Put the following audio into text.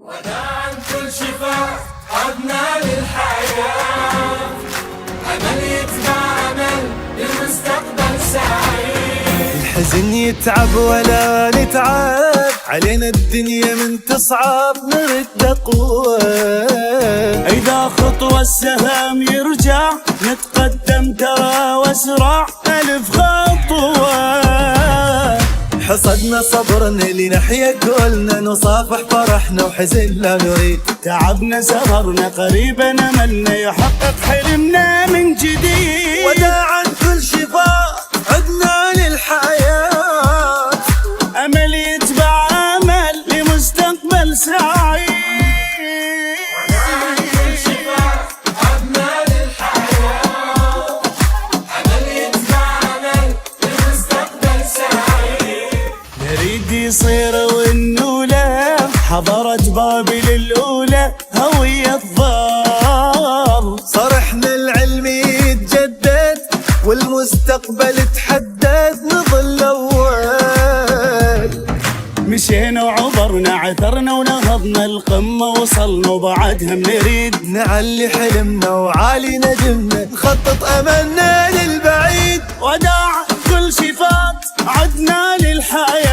وداعا كل شفاء عدنا للحياة، أمل يتبع أمل للمستقبل سعيد. الحزن يتعب ولا نتعب، علينا الدنيا من تصعب نرد قوة. إذا خطوة السهام يرجع نتقدم ترى واسرع ألف خطوة. حصدنا صبرنا لنحيا كلنا، نصافح فرحنا وحزننا نريد. تعبنا سهرنا قريبا أملنا يحقق حلمنا من جديد. وداعا كل شفاء عدنا للحياة، أمل يتبع أمل لمستقبل سعيد. نريد يصير والنولة حضرت بابل الأولى هوية ضال. صرحنا العلم يتجدد والمستقبل تحدد نظل أول. مشينا وعبرنا عثرنا ونهضنا القمة وصلنا وبعدها نريد نعلي حلمنا وعالي نجمنا، نخطط أملنا للبعيد. وداع كل شفات عدنا للحياة،